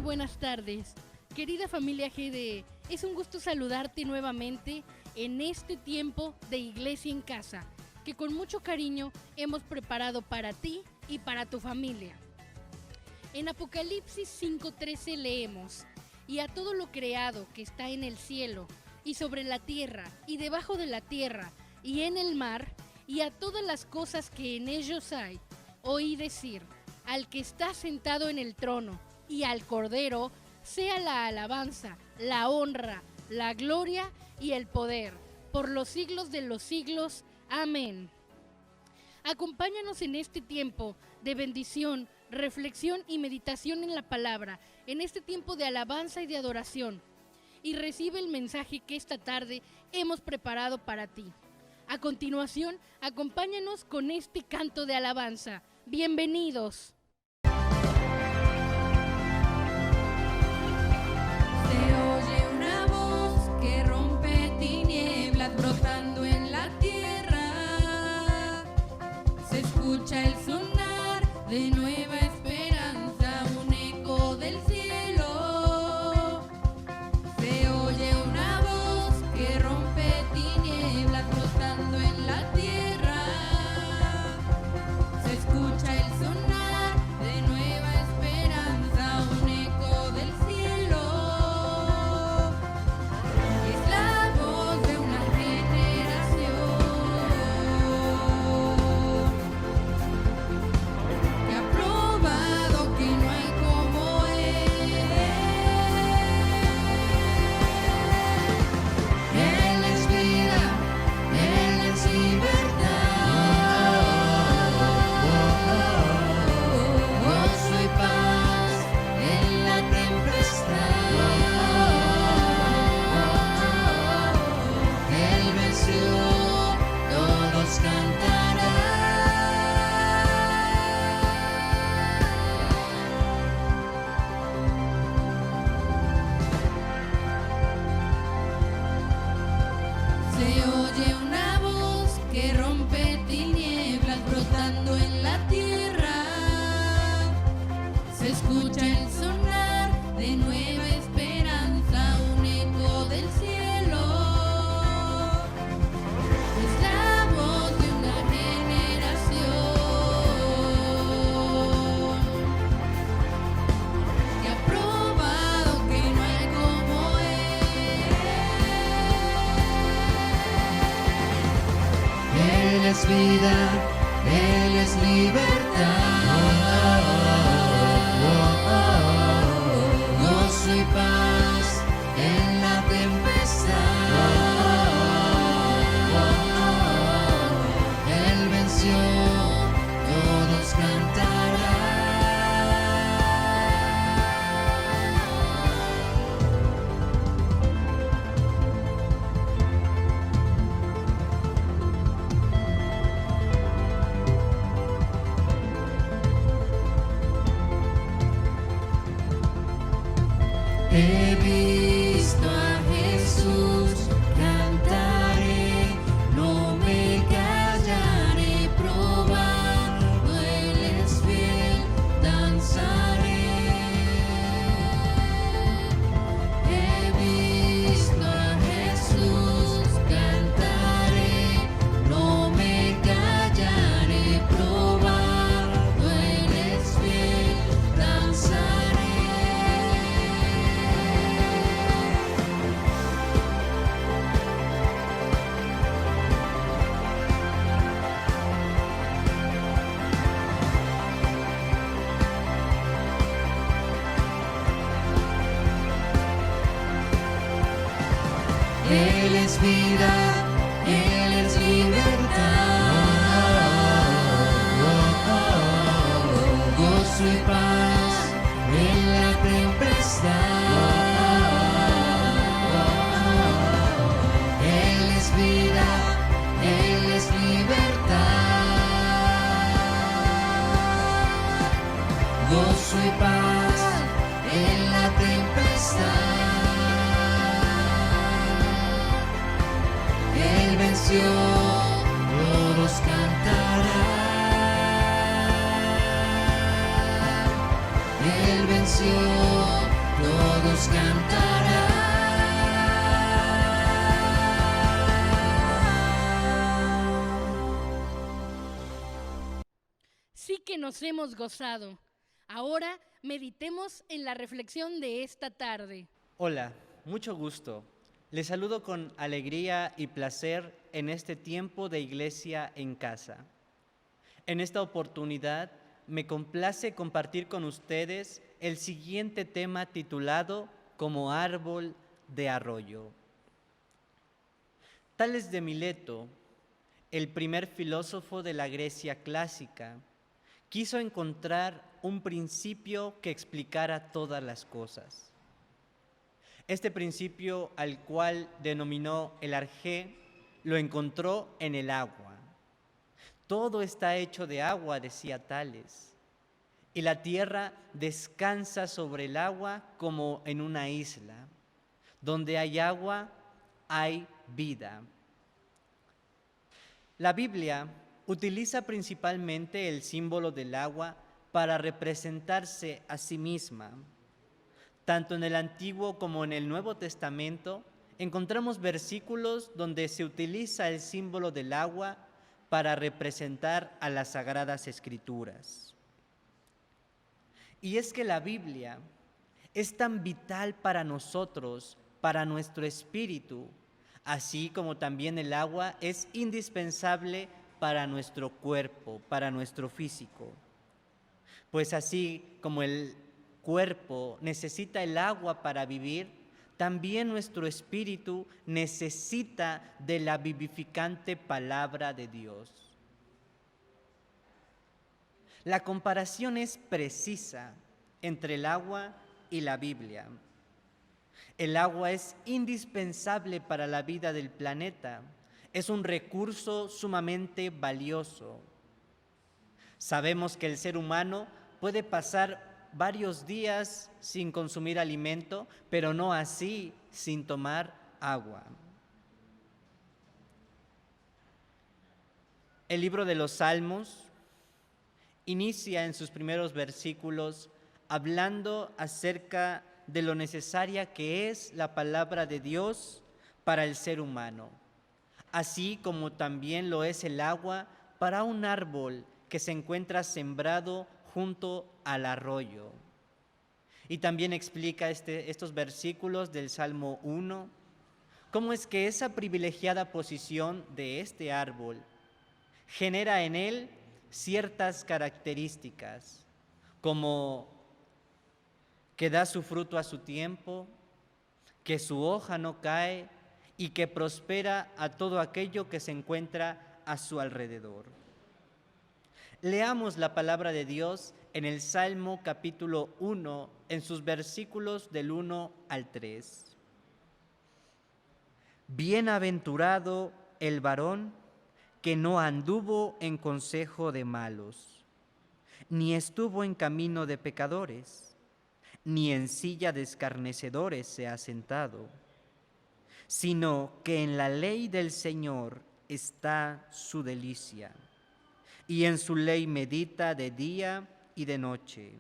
buenas tardes. Querida familia GDE, es un gusto saludarte nuevamente en este tiempo de Iglesia en Casa, que con mucho cariño hemos preparado para ti y para tu familia. En Apocalipsis 5:13 leemos: y a todo lo creado que está en el cielo, y sobre la tierra, y debajo de la tierra, y en el mar, y a todas las cosas que en ellos hay, oí decir: al que está sentado en el trono, y al Cordero, sea la alabanza, la honra, la gloria y el poder, por los siglos de los siglos. Amén. Acompáñanos en este tiempo de bendición, reflexión y meditación en la palabra, en este tiempo de alabanza y de adoración, y recibe el mensaje que esta tarde hemos preparado para ti. A continuación, acompáñanos con este canto de alabanza. Bienvenidos. Brotando en la tierra, se escucha el sonar de nueva esperanza, un eco del cielo. Se oye una voz que rompe tinieblas, brotando en la tierra. Se escucha el sonar de nueva esperanza, un eco del cielo. Es la voz de una que ha probado que no hay como Él. Él es vida, Él es libertad, gozo y paz en la tempestad. Él venció, todos cantarán. Se oye una voz que rompe tinieblas, brotando en la tierra. Se escucha el sonar de nueva esperanza, un eco del cielo. Es la voz de una generación que ha probado que no hay como Él. Él es vida, Él es libertad, gozo y paz en la tempestad. Él venció, todos cantarán. He visto a Jesús, cantaré, no me callaré, probando Él es fiel, danzaré. He visto a Jesús, cantaré, no me callaré, probando Él es fiel, danzaré. Él es vida, Él es libertad, gozo y paz en la tempestad. Él es vida, Él es libertad, gozo y paz en la tempestad. Él venció, todos cantarán. Él venció, todos cantarán. Sí que nos hemos gozado. Ahora meditemos en la reflexión de esta tarde. Hola, mucho gusto. Les saludo con alegría y placer en este tiempo de Iglesia en Casa. En esta oportunidad me complace compartir con ustedes el siguiente tema titulado Como árbol de arroyo. Tales de Mileto, el primer filósofo de la Grecia clásica, quiso encontrar un principio que explicara todas las cosas. Este principio, al cual denominó el arjé, lo encontró en el agua. Todo está hecho de agua, decía Tales, y la tierra descansa sobre el agua como en una isla. Donde hay agua, hay vida. La Biblia utiliza principalmente el símbolo del agua para representarse a sí misma. Tanto en el Antiguo como en el Nuevo Testamento encontramos versículos donde se utiliza el símbolo del agua para representar a las Sagradas Escrituras. Y es que la Biblia es tan vital para nosotros, para nuestro espíritu, así como también el agua es indispensable para nuestro cuerpo, para nuestro físico. Pues así como el cuerpo necesita el agua para vivir, también nuestro espíritu necesita de la vivificante palabra de Dios. La comparación es precisa entre el agua y la Biblia. El agua es indispensable para la vida del planeta. Es un recurso sumamente valioso. Sabemos que el ser humano puede pasar varios días sin consumir alimento, pero no así sin tomar agua. El libro de los Salmos inicia en sus primeros versículos hablando acerca de lo necesaria que es la palabra de Dios para el ser humano, así como también lo es el agua para un árbol que se encuentra sembrado junto al arroyo. Y también explica estos versículos del Salmo 1, cómo es que esa privilegiada posición de este árbol genera en él ciertas características, como que da su fruto a su tiempo, que su hoja no cae y que prospera a todo aquello que se encuentra a su alrededor. Leamos la palabra de Dios en el Salmo capítulo 1, en sus versículos del 1 al 3. Bienaventurado el varón que no anduvo en consejo de malos, ni estuvo en camino de pecadores, ni en silla de escarnecedores se ha sentado, sino que en la ley del Señor está su delicia, y en su ley medita de día y de noche.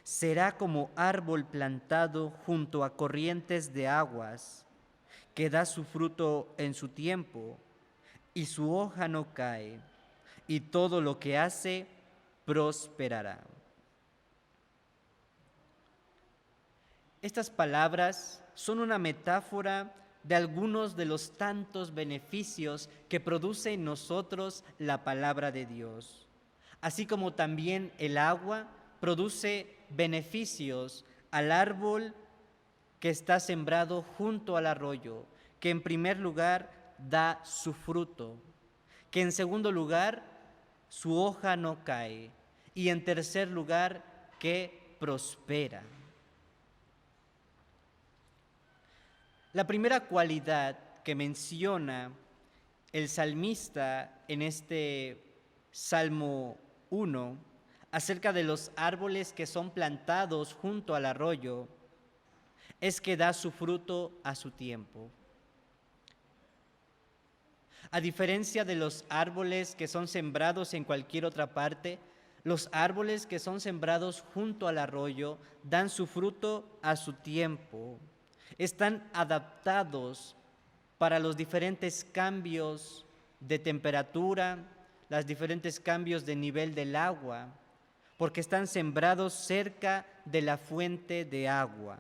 Será como árbol plantado junto a corrientes de aguas, que da su fruto en su tiempo, y su hoja no cae, y todo lo que hace prosperará. Estas palabras son una metáfora de algunos de los tantos beneficios que produce en nosotros la palabra de Dios, así como también el agua produce beneficios al árbol que está sembrado junto al arroyo, que en primer lugar da su fruto, que en segundo lugar su hoja no cae y en tercer lugar que prospera. La primera cualidad que menciona el salmista en este Salmo 1 acerca de los árboles que son plantados junto al arroyo es que da su fruto a su tiempo. A diferencia de los árboles que son sembrados en cualquier otra parte, Los árboles que son sembrados junto al arroyo dan su fruto a su tiempo. Están adaptados para los diferentes cambios de temperatura, los diferentes cambios de nivel del agua, porque están sembrados cerca de la fuente de agua.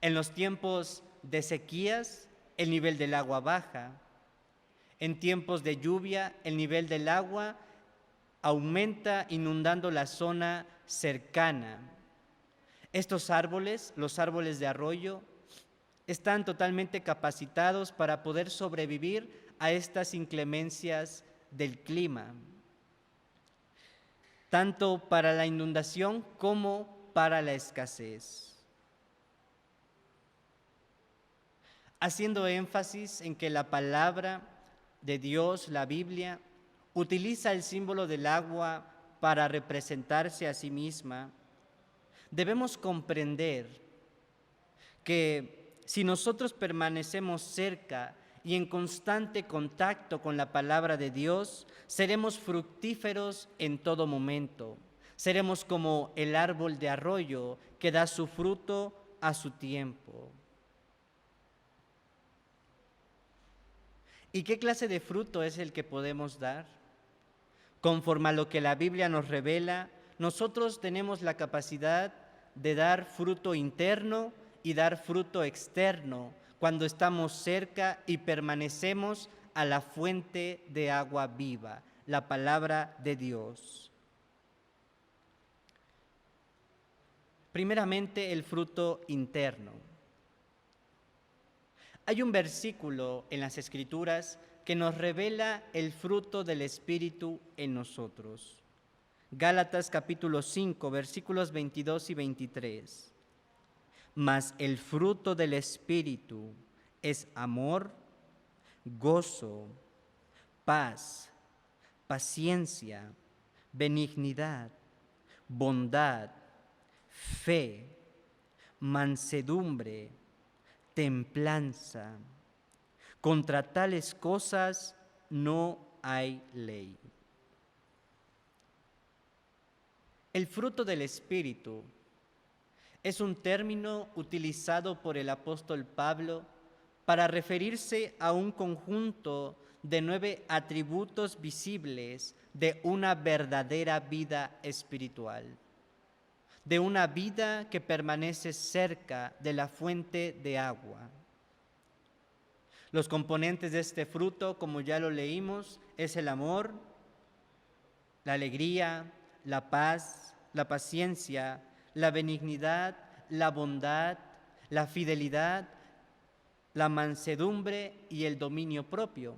En los tiempos de sequías, el nivel del agua baja. En tiempos de lluvia, el nivel del agua aumenta inundando la zona cercana. Estos árboles, los árboles de arroyo, están totalmente capacitados para poder sobrevivir a estas inclemencias del clima, tanto para la inundación como para la escasez. Haciendo énfasis en que la palabra de Dios, la Biblia, utiliza el símbolo del agua para representarse a sí misma, debemos comprender que si nosotros permanecemos cerca y en constante contacto con la palabra de Dios, seremos fructíferos en todo momento. Seremos como el árbol de arroyo que da su fruto a su tiempo. ¿Y qué clase de fruto es el que podemos dar? Conforme a lo que la Biblia nos revela, nosotros tenemos la capacidad de dar fruto interno y dar fruto externo cuando estamos cerca y permanecemos a la fuente de agua viva, la palabra de Dios. Primeramente, el fruto interno. Hay un versículo en las Escrituras que nos revela el fruto del Espíritu en nosotros. Gálatas capítulo 5, versículos 22 y 23. Mas el fruto del Espíritu es amor, gozo, paz, paciencia, benignidad, bondad, fe, mansedumbre, templanza. Contra tales cosas no hay ley. El fruto del Espíritu es un término utilizado por el apóstol Pablo para referirse a un conjunto de 9 atributos visibles de una verdadera vida espiritual, de una vida que permanece cerca de la fuente de agua. Los componentes de este fruto, como ya lo leímos, es el amor, la alegría, la paz, la paciencia, la benignidad, la bondad, la fidelidad, la mansedumbre y el dominio propio.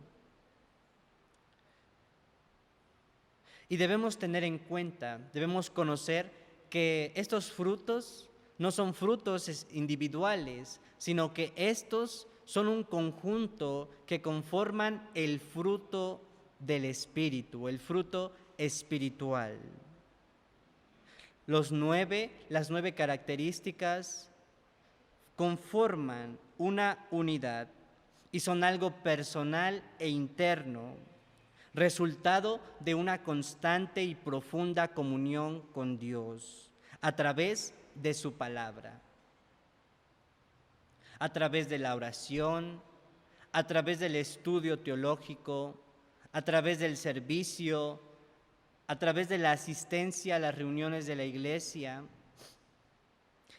Y debemos tener en cuenta, debemos conocer que estos frutos no son frutos individuales, sino que estos son un conjunto que conforman el fruto del Espíritu, el fruto espiritual. Las 9 características conforman una unidad y son algo personal e interno, resultado de una constante y profunda comunión con Dios a través de su palabra, a través de la oración, a través del estudio teológico, a través del servicio, a través de la asistencia a las reuniones de la iglesia,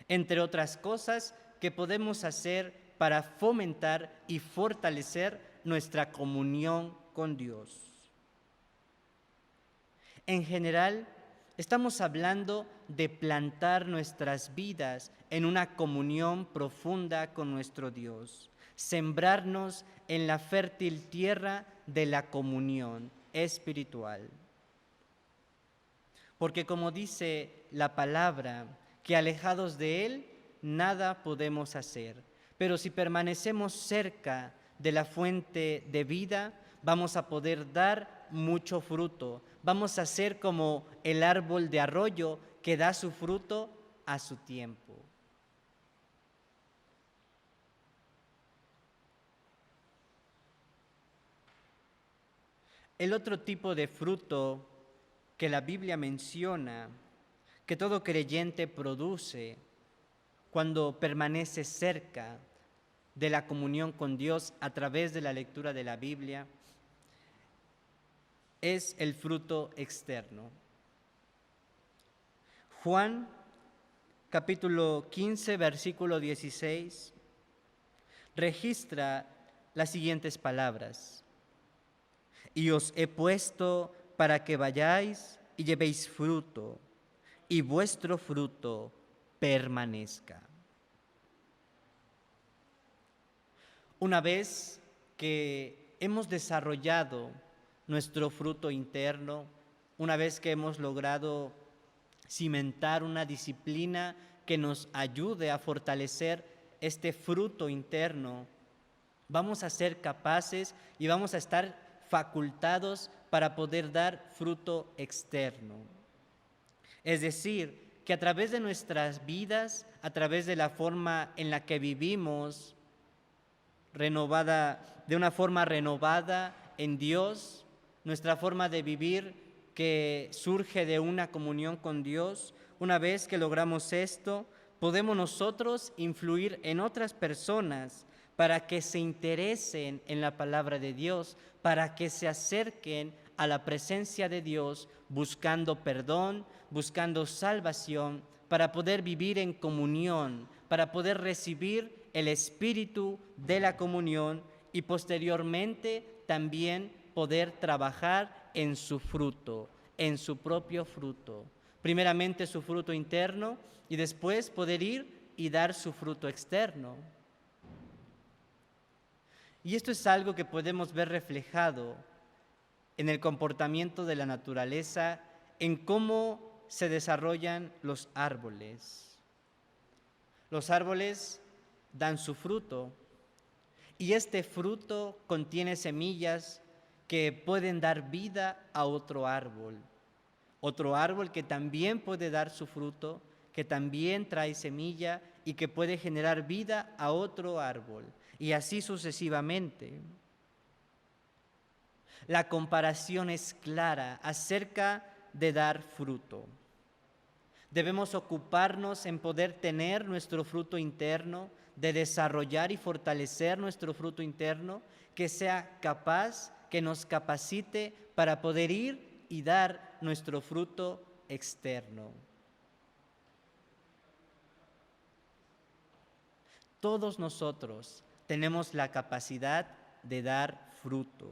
entre otras cosas que podemos hacer para fomentar y fortalecer nuestra comunión con Dios. En general, estamos hablando de plantar nuestras vidas en una comunión profunda con nuestro Dios, sembrarnos en la fértil tierra de la comunión espiritual. Porque como dice la palabra, que alejados de Él nada podemos hacer, pero si permanecemos cerca de la fuente de vida, vamos a poder dar mucho fruto. Vamos a ser como el árbol de arroyo que da su fruto a su tiempo. El otro tipo de fruto que la Biblia menciona que todo creyente produce cuando permanece cerca de la comunión con Dios a través de la lectura de la Biblia es el fruto externo. Juan capítulo 15, versículo 16, registra las siguientes palabras: y os he puesto para que vayáis y llevéis fruto, y vuestro fruto permanezca. Una vez que hemos desarrollado nuestro fruto interno, una vez que hemos logrado cimentar una disciplina que nos ayude a fortalecer este fruto interno, vamos a ser capaces y vamos a estar facultados para poder dar fruto externo. Es decir, que a través de nuestras vidas, a través de la forma en la que vivimos, de una forma renovada en Dios, nuestra forma de vivir que surge de una comunión con Dios, una vez que logramos esto, podemos nosotros influir en otras personas para que se interesen en la palabra de Dios, para que se acerquen a la presencia de Dios buscando perdón, buscando salvación, para poder vivir en comunión, para poder recibir el espíritu de la comunión y posteriormente también poder trabajar en su fruto, en su propio fruto. Primeramente su fruto interno y después poder ir y dar su fruto externo. Y esto es algo que podemos ver reflejado en el comportamiento de la naturaleza, en cómo se desarrollan los árboles. Los árboles dan su fruto y este fruto contiene semillas que pueden dar vida a otro árbol que también puede dar su fruto, que también trae semilla y que puede generar vida a otro árbol, y así sucesivamente. La comparación es clara acerca de dar fruto. Debemos ocuparnos en poder tener nuestro fruto interno, de desarrollar y fortalecer nuestro fruto interno, que sea capaz, que nos capacite para poder ir y dar nuestro fruto externo. Todos nosotros tenemos la capacidad de dar fruto.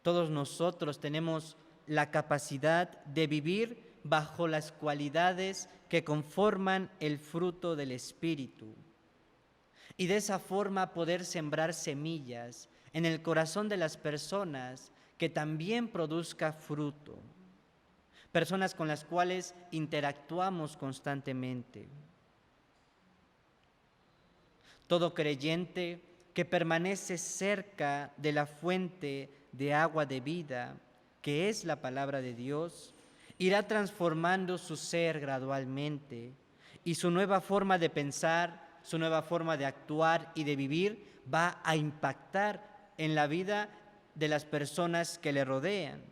Todos nosotros tenemos la capacidad de vivir bajo las cualidades que conforman el fruto del Espíritu. Y de esa forma poder sembrar semillas en el corazón de las personas que también produzca fruto. Personas con las cuales interactuamos constantemente. Todo creyente que permanece cerca de la fuente de agua de vida, que es la palabra de Dios, irá transformando su ser gradualmente y su nueva forma de pensar, su nueva forma de actuar y de vivir va a impactar en la vida de las personas que le rodean.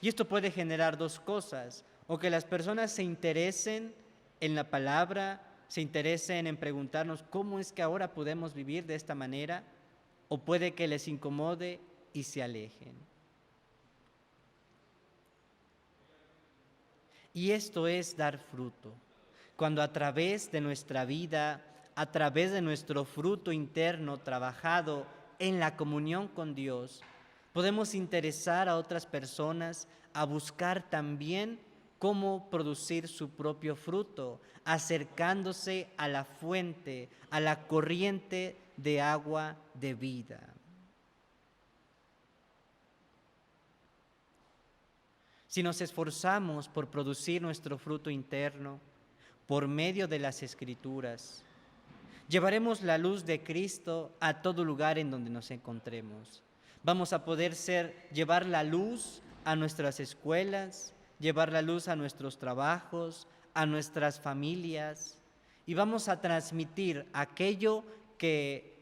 Y esto puede generar dos cosas: o que las personas se interesen en la palabra, se interesen en preguntarnos cómo es que ahora podemos vivir de esta manera, o puede que les incomode y se alejen. Y esto es dar fruto, cuando a través de nuestra vida, a través de nuestro fruto interno trabajado en la comunión con Dios, podemos interesar a otras personas a buscar también cómo producir su propio fruto, acercándose a la fuente, a la corriente de agua de vida. Si nos esforzamos por producir nuestro fruto interno por medio de las Escrituras, llevaremos la luz de Cristo a todo lugar en donde nos encontremos. Vamos a poder llevar la luz a nuestras escuelas, llevar la luz a nuestros trabajos, a nuestras familias, y vamos a transmitir aquello que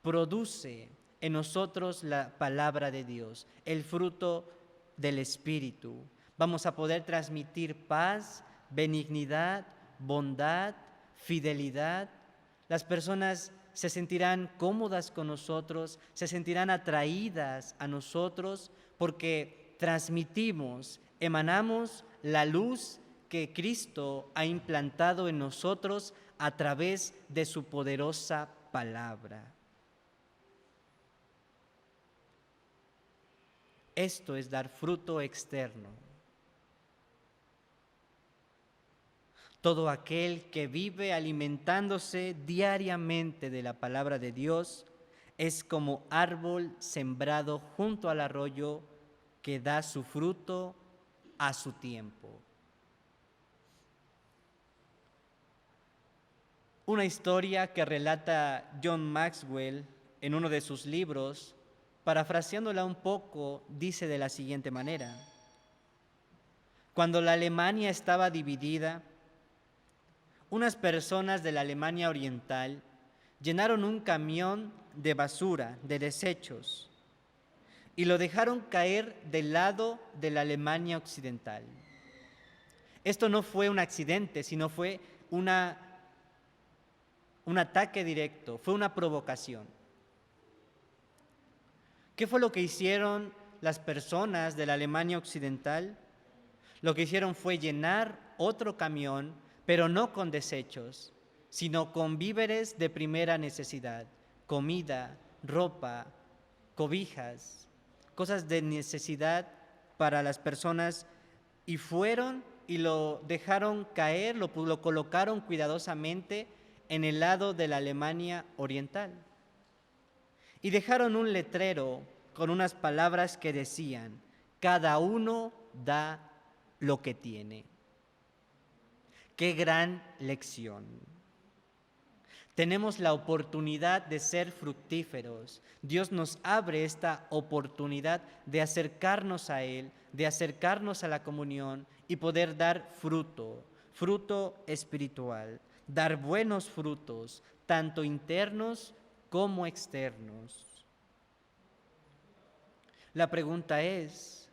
produce en nosotros la palabra de Dios, el fruto del Espíritu. Vamos a poder transmitir paz, benignidad, bondad, fidelidad. Las personas se sentirán cómodas con nosotros, se sentirán atraídas a nosotros porque transmitimos, emanamos la luz que Cristo ha implantado en nosotros a través de su poderosa palabra. Esto es dar fruto externo. Todo aquel que vive alimentándose diariamente de la palabra de Dios es como árbol sembrado junto al arroyo que da su fruto a su tiempo. Una historia que relata John Maxwell en uno de sus libros, parafraseándola un poco, dice de la siguiente manera: cuando la Alemania estaba dividida, unas personas de la Alemania Oriental llenaron un camión de basura, de desechos, y lo dejaron caer del lado de la Alemania Occidental. Esto no fue un accidente, sino fue un ataque directo, fue una provocación. ¿Qué fue lo que hicieron las personas de la Alemania Occidental? Lo que hicieron fue llenar otro camión, pero no con desechos, sino con víveres de primera necesidad: comida, ropa, cobijas, cosas de necesidad para las personas, y fueron y lo dejaron caer, lo colocaron cuidadosamente en el lado de la Alemania Oriental. Y dejaron un letrero con unas palabras que decían: cada uno da lo que tiene. ¡Qué gran lección! Tenemos la oportunidad de ser fructíferos. Dios nos abre esta oportunidad de acercarnos a Él, de acercarnos a la comunión y poder dar fruto, fruto espiritual, dar buenos frutos, tanto internos como externos. La pregunta es: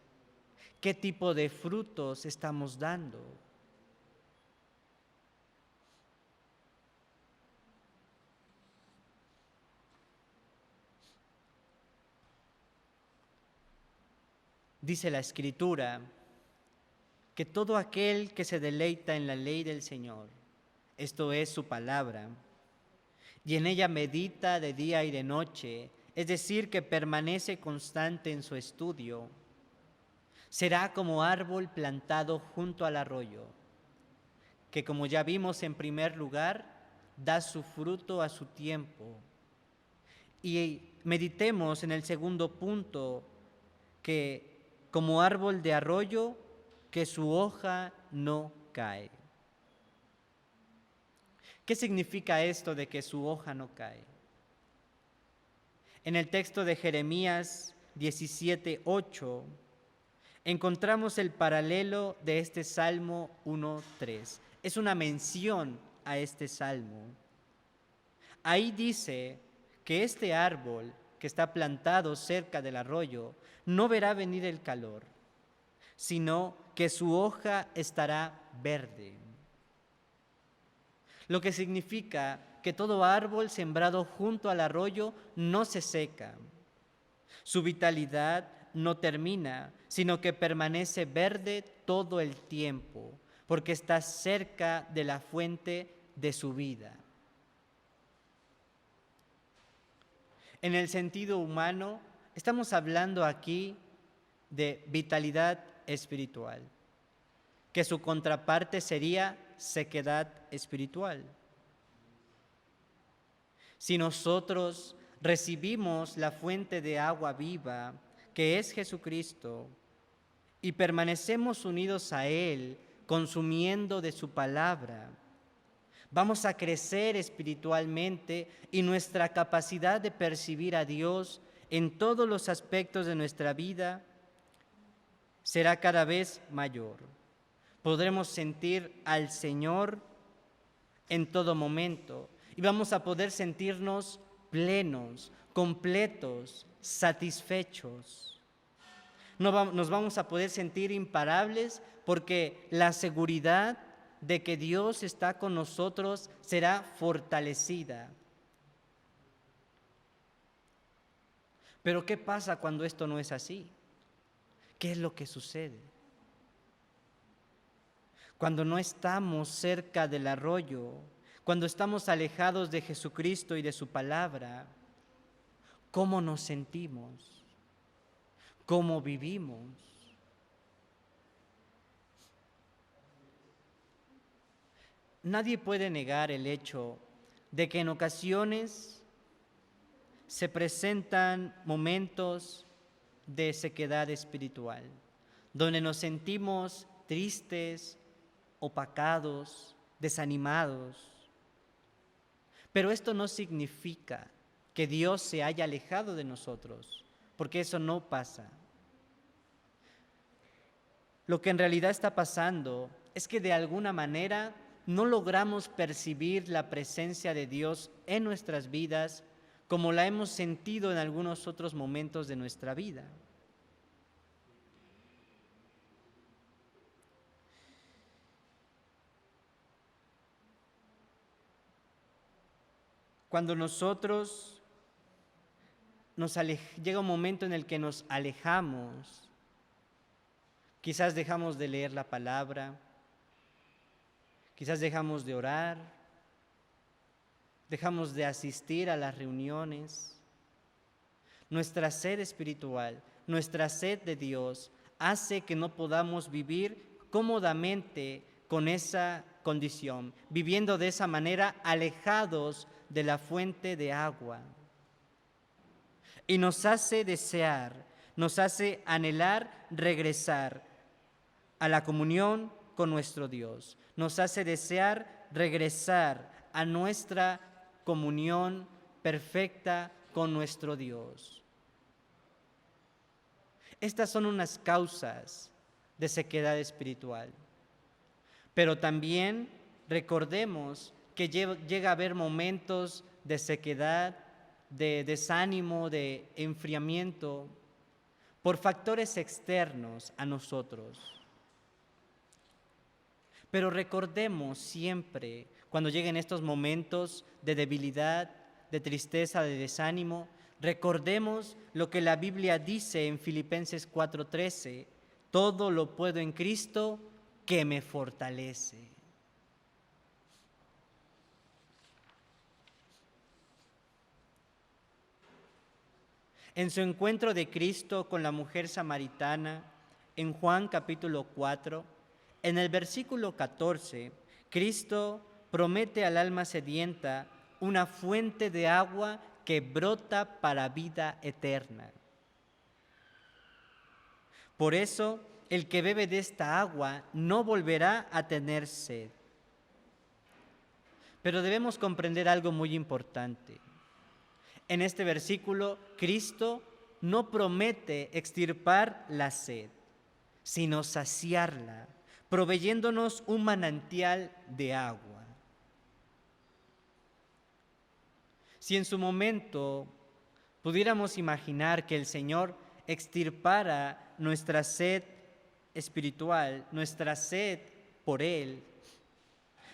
¿qué tipo de frutos estamos dando? Dice la Escritura que todo aquel que se deleita en la ley del Señor, esto es su palabra, y en ella medita de día y de noche, es decir, que permanece constante en su estudio, será como árbol plantado junto al arroyo, que, como ya vimos en primer lugar, da su fruto a su tiempo. Y meditemos en el segundo punto, que como árbol de arroyo, que su hoja no cae. ¿Qué significa esto de que su hoja no cae? En el texto de Jeremías 17:8 encontramos el paralelo de este Salmo 1:3. Es una mención a este salmo. Ahí dice que este árbol que está plantado cerca del arroyo no verá venir el calor, sino que su hoja estará verde. Lo que significa que todo árbol sembrado junto al arroyo no se seca. Su vitalidad no termina, sino que permanece verde todo el tiempo, porque está cerca de la fuente de su vida. En el sentido humano, estamos hablando aquí de vitalidad espiritual, que su contraparte sería sequedad espiritual. Si nosotros recibimos la fuente de agua viva, que es Jesucristo, y permanecemos unidos a Él, consumiendo de su palabra, vamos a crecer espiritualmente y nuestra capacidad de percibir a Dios en todos los aspectos de nuestra vida será cada vez mayor. Podremos sentir al Señor en todo momento y vamos a poder sentirnos plenos, completos, satisfechos. Nos vamos a poder sentir imparables porque la seguridad de que Dios está con nosotros será fortalecida. Pero ¿qué pasa cuando esto no es así? ¿Qué es lo que sucede? Cuando no estamos cerca del arroyo, cuando estamos alejados de Jesucristo y de su palabra, ¿cómo nos sentimos? ¿Cómo vivimos? Nadie puede negar el hecho de que en ocasiones se presentan momentos de sequedad espiritual, donde nos sentimos tristes, opacados, desanimados. Pero esto no significa que Dios se haya alejado de nosotros, porque eso no pasa. Lo que en realidad está pasando es que de alguna manera no logramos percibir la presencia de Dios en nuestras vidas como la hemos sentido en algunos otros momentos de nuestra vida. Cuando nosotros llega un momento en el que nos alejamos, quizás dejamos de leer la palabra, quizás dejamos de orar, dejamos de asistir a las reuniones. Nuestra sed espiritual, nuestra sed de Dios hace que no podamos vivir cómodamente con esa condición, viviendo de esa manera alejados de la fuente de agua. Y nos hace desear, nos hace anhelar regresar a la comunión con nuestro Dios. Nos hace desear regresar a nuestra comunión perfecta con nuestro Dios. Estas son unas causas de sequedad espiritual. Pero también recordemos que llega a haber momentos de sequedad, de desánimo, de enfriamiento, por factores externos a nosotros. Pero recordemos siempre, cuando lleguen estos momentos de debilidad, de tristeza, de desánimo, recordemos lo que la Biblia dice en Filipenses 4:13, todo lo puedo en Cristo que me fortalece. En su encuentro de Cristo con la mujer samaritana, en Juan capítulo 4, en el versículo 14, Cristo promete al alma sedienta una fuente de agua que brota para vida eterna. Por eso, el que bebe de esta agua no volverá a tener sed. Pero debemos comprender algo muy importante. En este versículo, Cristo no promete extirpar la sed, sino saciarla, proveyéndonos un manantial de agua. Si en su momento pudiéramos imaginar que el Señor extirpara nuestra sed espiritual, nuestra sed por Él,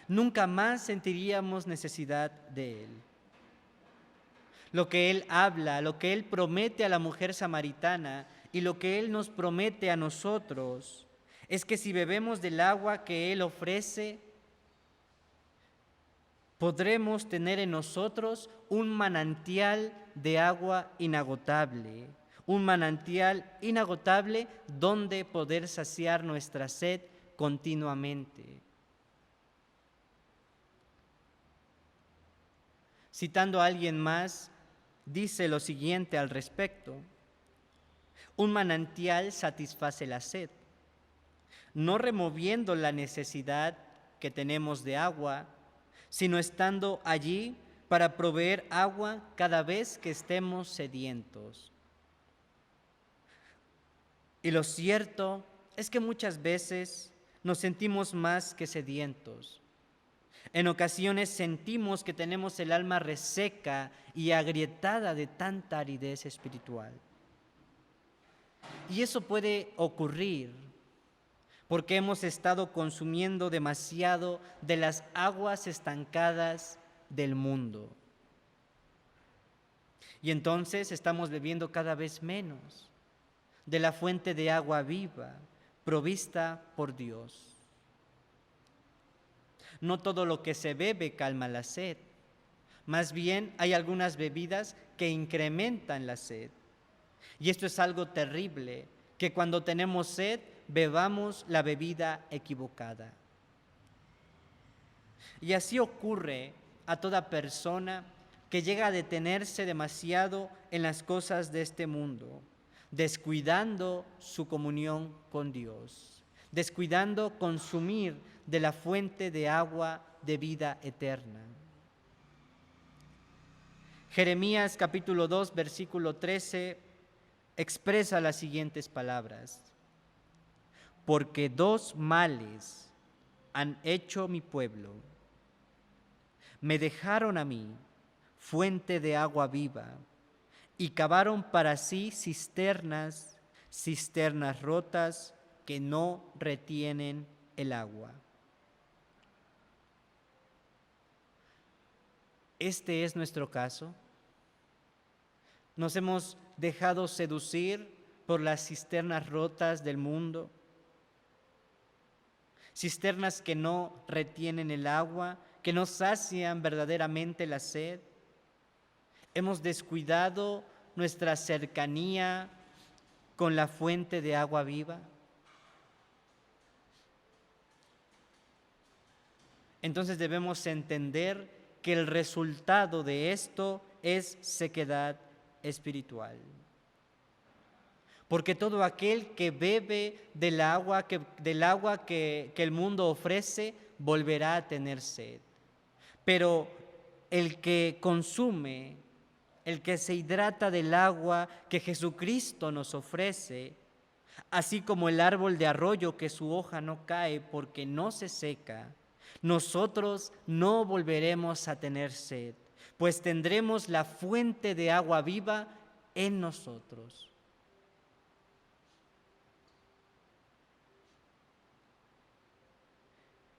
nunca más sentiríamos necesidad de Él. Lo que Él habla, lo que Él promete a la mujer samaritana y lo que Él nos promete a nosotros es que si bebemos del agua que Él ofrece, podremos tener en nosotros un manantial de agua inagotable, un manantial inagotable donde poder saciar nuestra sed continuamente. Citando a alguien más, dice lo siguiente al respecto: un manantial satisface la sed, no removiendo la necesidad que tenemos de agua, sino estando allí para proveer agua cada vez que estemos sedientos. Y lo cierto es que muchas veces nos sentimos más que sedientos. En ocasiones sentimos que tenemos el alma reseca y agrietada de tanta aridez espiritual. Y eso puede ocurrir porque hemos estado consumiendo demasiado de las aguas estancadas del mundo. Y entonces estamos bebiendo cada vez menos de la fuente de agua viva provista por Dios. No todo lo que se bebe calma la sed. Más bien hay algunas bebidas que incrementan la sed. Y esto es algo terrible, que cuando tenemos sed bebamos la bebida equivocada. Y así ocurre a toda persona que llega a detenerse demasiado en las cosas de este mundo, descuidando su comunión con Dios, descuidando consumir de la fuente de agua de vida eterna. Jeremías capítulo 2, versículo 13, expresa las siguientes palabras: porque dos males han hecho mi pueblo. Me dejaron a mí fuente de agua viva y cavaron para sí cisternas rotas que no retienen el agua. Este es nuestro caso. Nos hemos dejado seducir por las cisternas rotas del mundo, cisternas que no retienen el agua, que no sacian verdaderamente la sed. Hemos descuidado nuestra cercanía con la fuente de agua viva. Entonces debemos entender que el resultado de esto es sequedad espiritual. Porque todo aquel que bebe del agua que el mundo ofrece volverá a tener sed. Pero el que consume, el que se hidrata del agua que Jesucristo nos ofrece, así como el árbol de arroyo que su hoja no cae porque no se seca, nosotros no volveremos a tener sed, pues tendremos la fuente de agua viva en nosotros.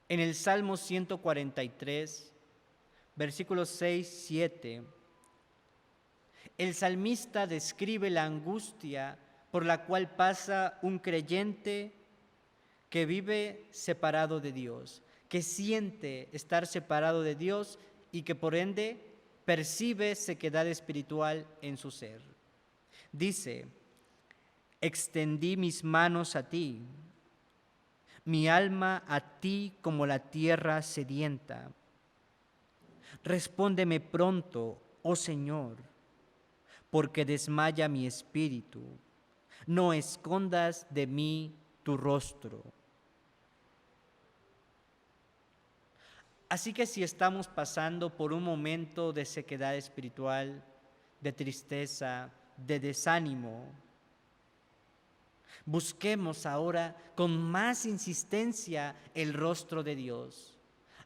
En el Salmo 143, versículos 6, 7, el salmista describe la angustia por la cual pasa un creyente que vive separado de Dios, que siente estar separado de Dios y que por ende percibe sequedad espiritual en su ser. Dice: extendí mis manos a ti, mi alma a ti como la tierra sedienta. Respóndeme pronto, oh Señor, porque desmaya mi espíritu. No escondas de mí tu rostro. Así que si estamos pasando por un momento de sequedad espiritual, de tristeza, de desánimo, busquemos ahora con más insistencia el rostro de Dios.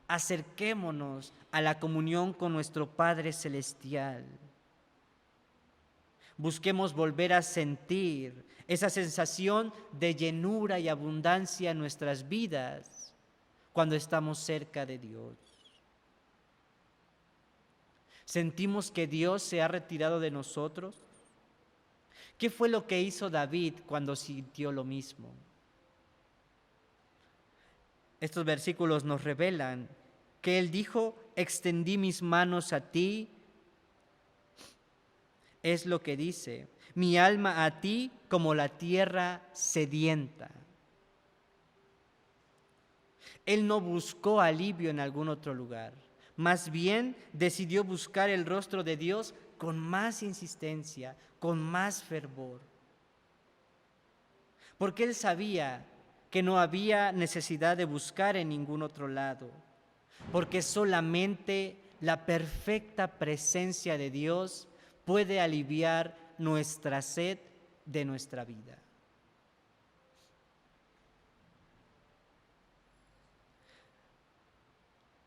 Acerquémonos a la comunión con nuestro Padre Celestial. Busquemos volver a sentir esa sensación de llenura y abundancia en nuestras vidas cuando estamos cerca de Dios. ¿Sentimos que Dios se ha retirado de nosotros? ¿Qué fue lo que hizo David cuando sintió lo mismo? Estos versículos nos revelan que él dijo: extendí mis manos a ti. Es lo que dice: mi alma a ti como la tierra sedienta. Él no buscó alivio en algún otro lugar, más bien decidió buscar el rostro de Dios con más insistencia, con más fervor. Porque él sabía que no había necesidad de buscar en ningún otro lado, porque solamente la perfecta presencia de Dios puede aliviar nuestra sed de nuestra vida.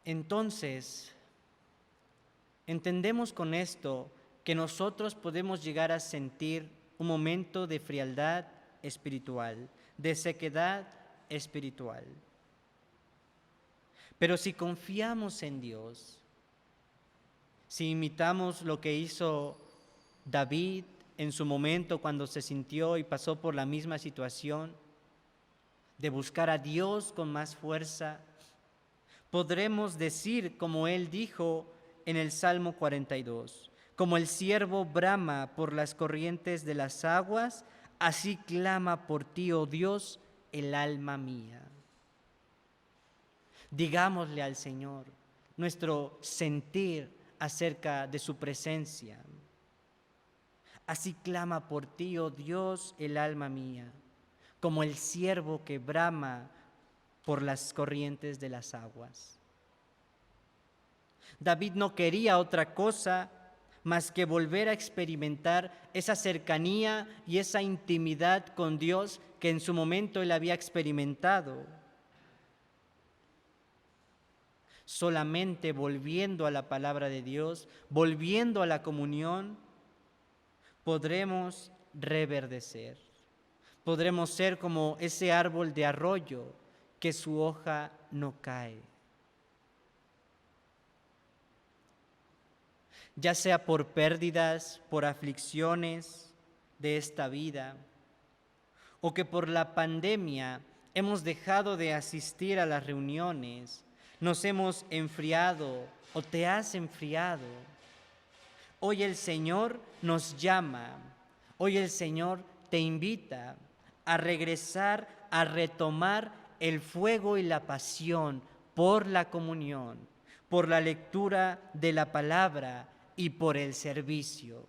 Entonces, entendemos con esto que nosotros podemos llegar a sentir un momento de frialdad espiritual, de sequedad espiritual. Pero si confiamos en Dios, si imitamos lo que hizo David en su momento cuando se sintió y pasó por la misma situación, de buscar a Dios con más fuerza, podremos decir como él dijo en el Salmo 42, como el ciervo brama por las corrientes de las aguas, así clama por ti, oh Dios, el alma mía. Digámosle al Señor nuestro sentir acerca de su presencia. Así clama por ti, oh Dios, el alma mía, como el ciervo que brama por las corrientes de las aguas. David no quería otra cosa más que volver a experimentar esa cercanía y esa intimidad con Dios que en su momento él había experimentado. Solamente volviendo a la palabra de Dios, volviendo a la comunión, podremos reverdecer. Podremos ser como ese árbol de arroyo que su hoja no cae. Ya sea por pérdidas, por aflicciones de esta vida, o que por la pandemia hemos dejado de asistir a las reuniones, nos hemos enfriado o te has enfriado. Hoy el Señor nos llama, hoy el Señor te invita a regresar, a retomar el fuego y la pasión por la comunión, por la lectura de la palabra y por el servicio.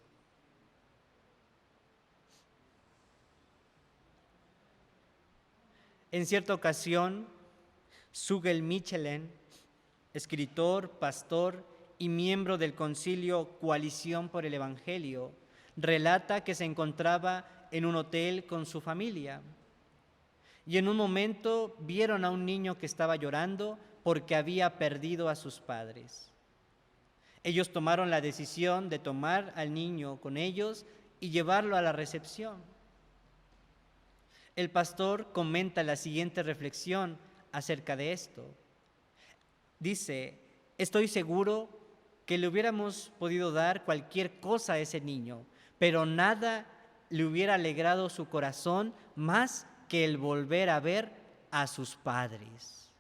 En cierta ocasión, Zügel Michelin, escritor, pastor y miembro del concilio Coalición por el Evangelio, relata que se encontraba en un hotel con su familia y en un momento vieron a un niño que estaba llorando porque había perdido a sus padres. Ellos tomaron la decisión de tomar al niño con ellos y llevarlo a la recepción. El pastor comenta la siguiente reflexión acerca de esto. Dice, estoy seguro que le hubiéramos podido dar cualquier cosa a ese niño, pero nada le hubiera alegrado su corazón más que el volver a ver a sus padres.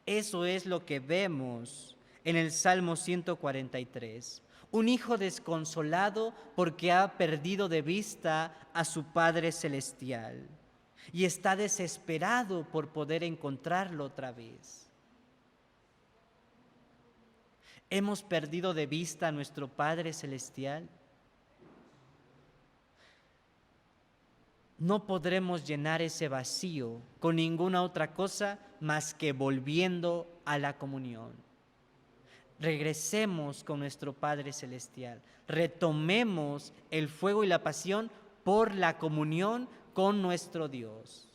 Eso es lo que vemos en el Salmo 143. Un hijo desconsolado porque ha perdido de vista a su Padre Celestial y está desesperado por poder encontrarlo otra vez. ¿Hemos perdido de vista a nuestro Padre Celestial? No podremos llenar ese vacío con ninguna otra cosa más que volviendo a la comunión. Regresemos con nuestro Padre Celestial, retomemos el fuego y la pasión por la comunión con nuestro Dios.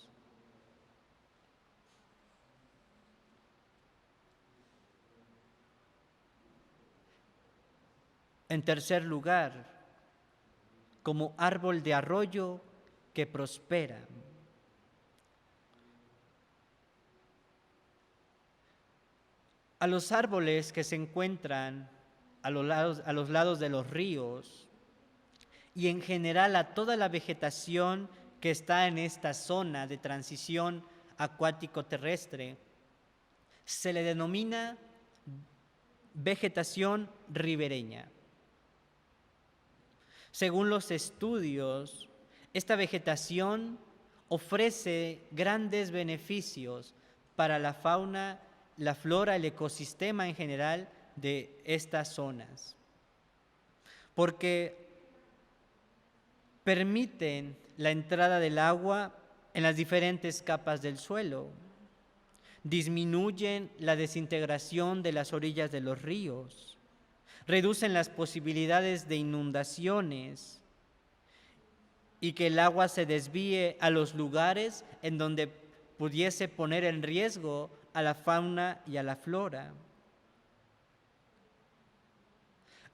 En tercer lugar, como árbol de arroyo que prospera. A los árboles que se encuentran a los lados de los ríos y en general a toda la vegetación que está en esta zona de transición acuático-terrestre, se le denomina vegetación ribereña. Según los estudios, esta vegetación ofrece grandes beneficios para la fauna, la flora, el ecosistema en general de estas zonas, porque permiten la entrada del agua en las diferentes capas del suelo, disminuyen la desintegración de las orillas de los ríos, reducen las posibilidades de inundaciones y que el agua se desvíe a los lugares en donde pudiese poner en riesgo a la fauna y a la flora.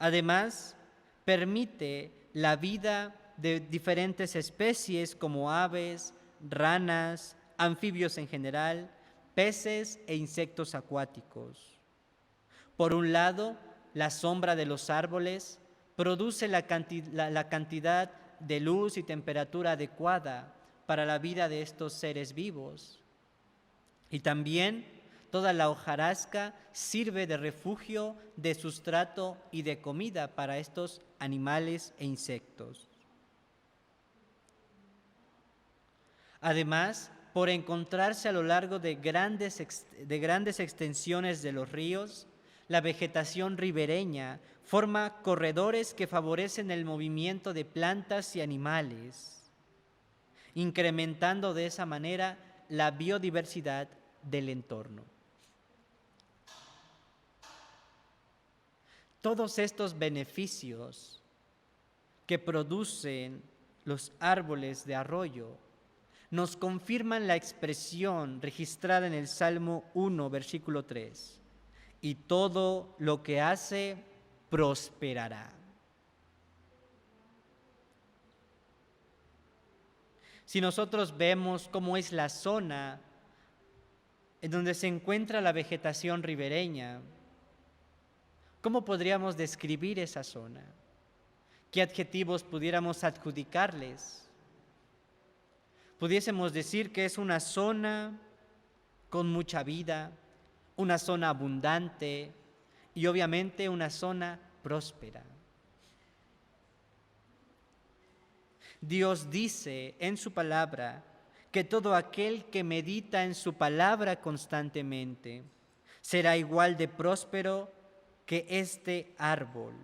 Además, permite la vida de diferentes especies como aves, ranas, anfibios en general, peces e insectos acuáticos. Por un lado, la sombra de los árboles produce la cantidad de luz y temperatura adecuada para la vida de estos seres vivos. Y también toda la hojarasca sirve de refugio, de sustrato y de comida para estos animales e insectos. Además, por encontrarse a lo largo de grandes extensiones de los ríos, la vegetación ribereña forma corredores que favorecen el movimiento de plantas y animales, incrementando de esa manera la biodiversidad del entorno. Todos estos beneficios que producen los árboles de arroyo nos confirman la expresión registrada en el Salmo 1, versículo 3. Y todo lo que hace prosperará. Si nosotros vemos cómo es la zona en donde se encuentra la vegetación ribereña, ¿cómo podríamos describir esa zona? ¿Qué adjetivos pudiéramos adjudicarles? Pudiésemos decir que es una zona con mucha vida, una zona abundante y obviamente una zona próspera. Dios dice en su palabra que todo aquel que medita en su palabra constantemente será igual de próspero que este árbol.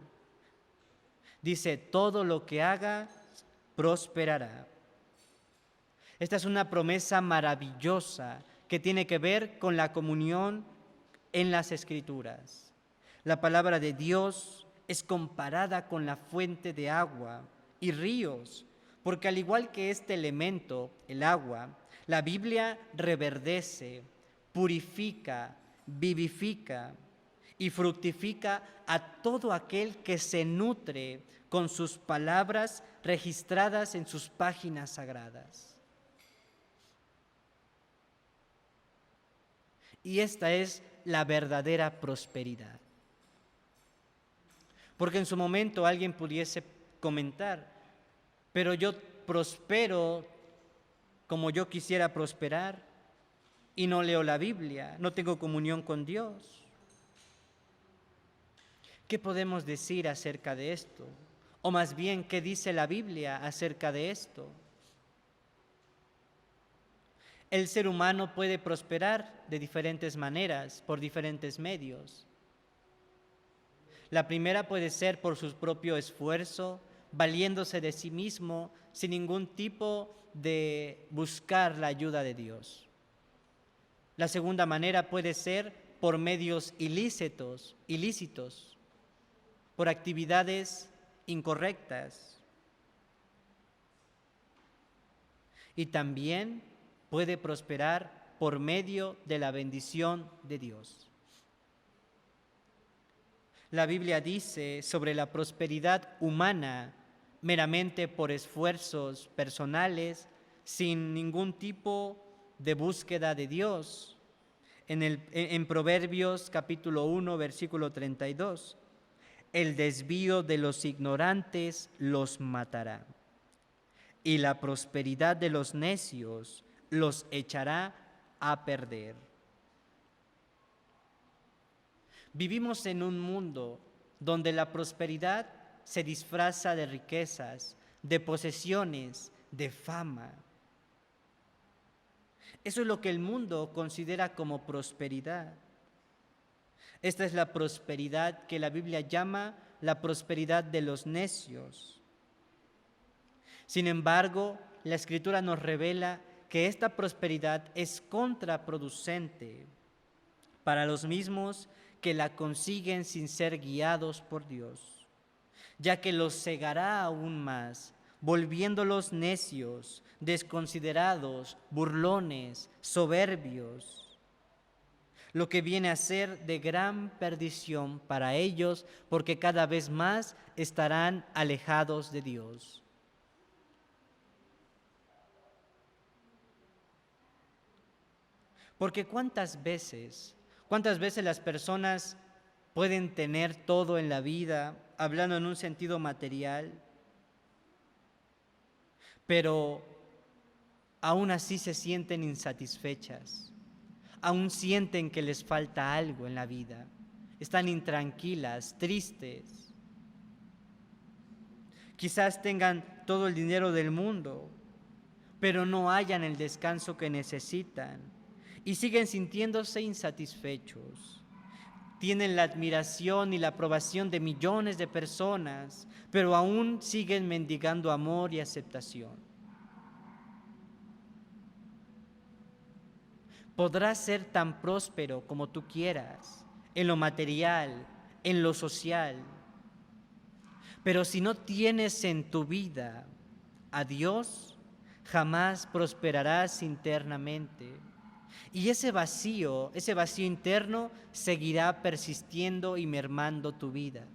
Dice, todo lo que haga prosperará. Esta es una promesa maravillosa que tiene que ver con la comunión en las Escrituras. La palabra de Dios es comparada con la fuente de agua y ríos, porque al igual que este elemento, el agua, la Biblia reverdece, purifica, vivifica y fructifica a todo aquel que se nutre con sus palabras registradas en sus páginas sagradas. Y esta es la verdadera prosperidad. Porque en su momento alguien pudiese comentar, pero yo prospero como yo quisiera prosperar y no leo la Biblia, no tengo comunión con Dios. ¿Qué podemos decir acerca de esto? O más bien, ¿qué dice la Biblia acerca de esto? El ser humano puede prosperar de diferentes maneras, por diferentes medios. La primera puede ser por su propio esfuerzo, valiéndose de sí mismo, sin ningún tipo de buscar la ayuda de Dios. La segunda manera puede ser por medios ilícitos, por actividades incorrectas. Y también puede prosperar por medio de la bendición de Dios. La Biblia dice sobre la prosperidad humana meramente por esfuerzos personales, sin ningún tipo de búsqueda de Dios. En Proverbios capítulo 1, versículo 32, el desvío de los ignorantes los matará, y la prosperidad de los necios los echará a perder. Vivimos en un mundo donde la prosperidad se disfraza de riquezas, de posesiones, de fama. Eso es lo que el mundo considera como prosperidad. Esta es la prosperidad que la Biblia llama la prosperidad de los necios. Sin embargo, la Escritura nos revela que esta prosperidad es contraproducente para los mismos que la consiguen sin ser guiados por Dios, ya que los cegará aún más, volviéndolos necios, desconsiderados, burlones, soberbios. lo que viene a ser de gran perdición para ellos, porque cada vez más estarán alejados de Dios. Porque cuántas veces las personas pueden tener todo en la vida, hablando en un sentido material, pero aún así se sienten insatisfechas, aún sienten que les falta algo en la vida, están intranquilas, tristes. Quizás tengan todo el dinero del mundo, pero no hallan el descanso que necesitan y siguen sintiéndose insatisfechos. Tienen la admiración y la aprobación de millones de personas, pero aún siguen mendigando amor y aceptación. Podrás ser tan próspero como tú quieras, en lo material, en lo social, pero si no tienes en tu vida a Dios, jamás prosperarás internamente. Y ese vacío interno seguirá persistiendo y mermando tu vida.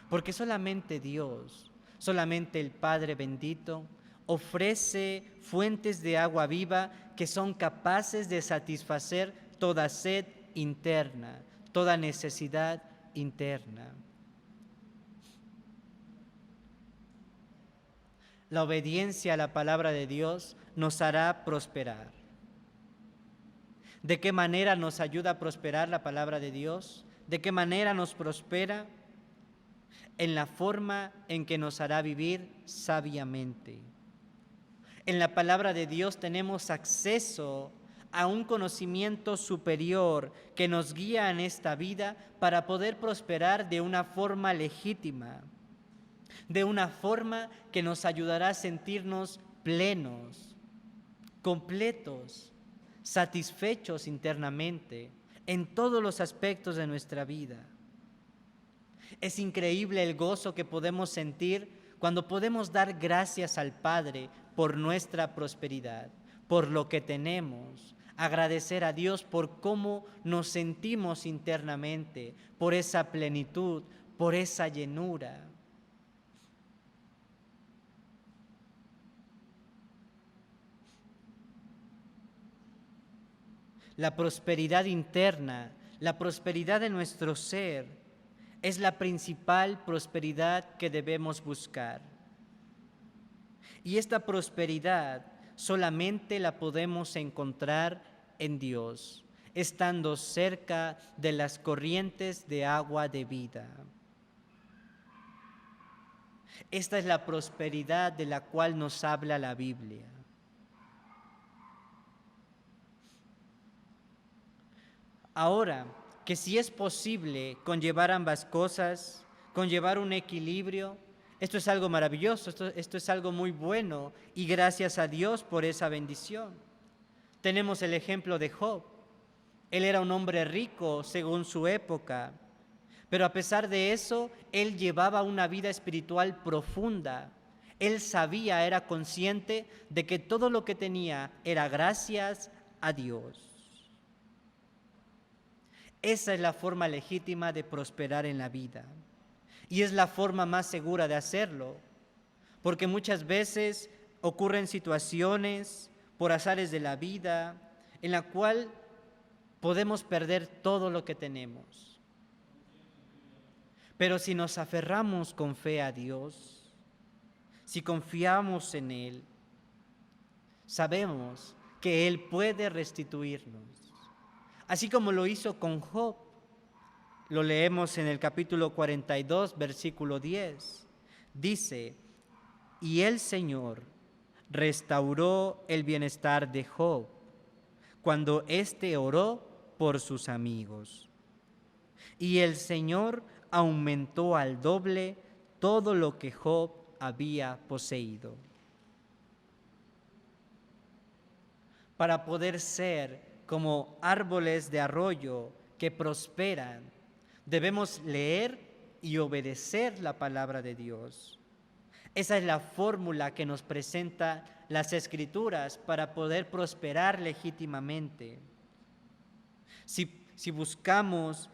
Porque solamente Dios, solamente el Padre bendito, ofrece fuentes de agua viva que son capaces de satisfacer toda sed interna, toda necesidad interna. La obediencia a la palabra de Dios nos hará prosperar. ¿De qué manera nos ayuda a prosperar la palabra de Dios? ¿De qué manera nos prospera? En la forma en que nos hará vivir sabiamente. En la palabra de Dios tenemos acceso a un conocimiento superior que nos guía en esta vida para poder prosperar de una forma legítima, de una forma que nos ayudará a sentirnos plenos, completos, satisfechos internamente en todos los aspectos de nuestra vida. Es increíble el gozo que podemos sentir cuando podemos dar gracias al Padre por nuestra prosperidad, por lo que tenemos, agradecer a Dios por cómo nos sentimos internamente, por esa plenitud, por esa llenura. La prosperidad interna, la prosperidad de nuestro ser, es la principal prosperidad que debemos buscar. Y esta prosperidad solamente la podemos encontrar en Dios, estando cerca de las corrientes de agua de vida. Esta es la prosperidad de la cual nos habla la Biblia. Ahora, que si es posible conllevar ambas cosas, conllevar un equilibrio, esto es algo maravilloso, esto es algo muy bueno y gracias a Dios por esa bendición. Tenemos el ejemplo de Job. Él era un hombre rico según su época, pero a pesar de eso, él llevaba una vida espiritual profunda. Él sabía, era consciente de que todo lo que tenía era gracias a Dios. Esa es la forma legítima de prosperar en la vida. Y es la forma más segura de hacerlo, porque muchas veces ocurren situaciones por azares de la vida en la cual podemos perder todo lo que tenemos. Pero si nos aferramos con fe a Dios, si confiamos en Él, sabemos que Él puede restituirnos. Así como lo hizo con Job. Lo leemos en el capítulo 42, versículo 10. Dice, y el Señor restauró el bienestar de Job cuando éste oró por sus amigos. Y el Señor aumentó al doble todo lo que Job había poseído. Para poder ser como árboles de arroyo que prosperan, debemos leer y obedecer la palabra de Dios. Esa es la fórmula que nos presenta las Escrituras para poder prosperar legítimamente. Si buscamos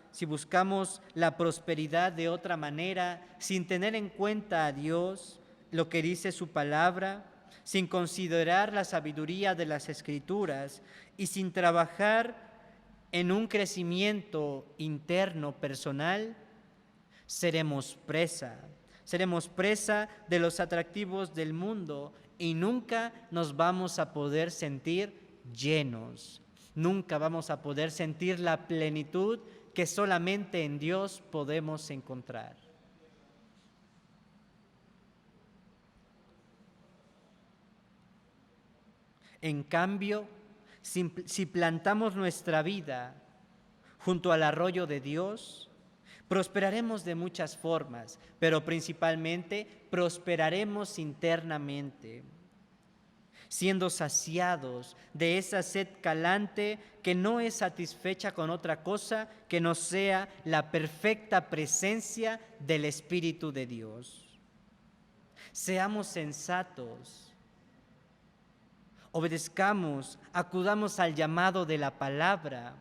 la prosperidad de otra manera, sin tener en cuenta a Dios, lo que dice su palabra, sin considerar la sabiduría de las Escrituras y sin trabajar en un crecimiento interno personal, seremos presa de los atractivos del mundo y nunca nos vamos a poder sentir llenos. Nunca vamos a poder sentir la plenitud que solamente en Dios podemos encontrar. En cambio, si plantamos nuestra vida junto al arroyo de Dios, prosperaremos de muchas formas, pero principalmente prosperaremos internamente, siendo saciados de esa sed calante que no es satisfecha con otra cosa que no sea la perfecta presencia del Espíritu de Dios. Seamos sensatos, obedezcamos, acudamos al llamado de la palabra.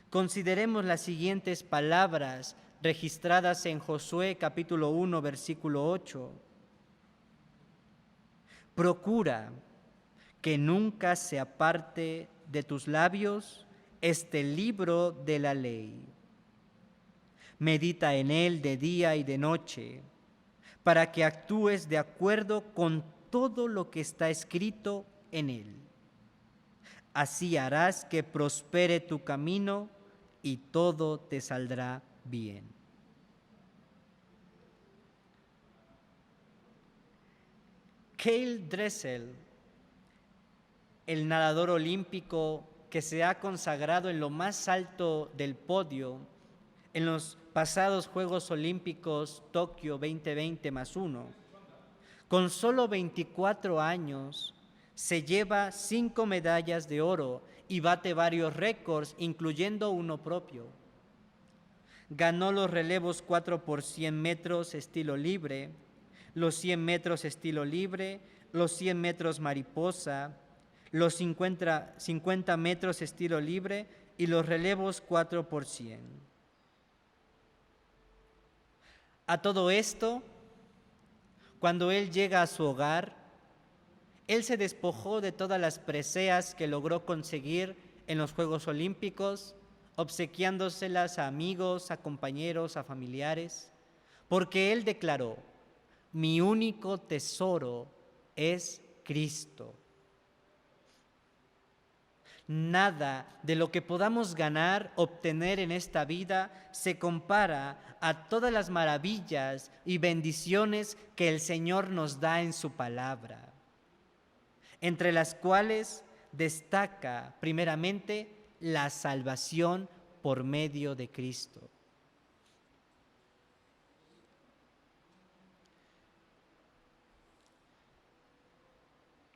Consideremos las siguientes palabras registradas en Josué capítulo 1, versículo 8. Procura que nunca se aparte de tus labios este libro de la ley. Medita en él de día y de noche, para que actúes de acuerdo con todo lo que está escrito en él. Así harás que prospere tu camino y todo te saldrá bien. Kyle Dressel, el nadador olímpico que se ha consagrado en lo más alto del podio en los pasados Juegos Olímpicos Tokio 2020+1, con solo 24 años, se lleva 5 medallas de oro y bate varios récords, incluyendo uno propio. Ganó los relevos 4 por 100 metros estilo libre, los 100 metros estilo libre, los 100 metros mariposa, los 50 metros estilo libre y los relevos 4 por 100. A todo esto, cuando él llega a su hogar, él se despojó de todas las preseas que logró conseguir en los Juegos Olímpicos, obsequiándoselas a amigos, a compañeros, a familiares, porque él declaró: mi único tesoro es Cristo. Nada de lo que podamos ganar, obtener en esta vida, se compara a todas las maravillas y bendiciones que el Señor nos da en su palabra, entre las cuales destaca primeramente la salvación por medio de Cristo.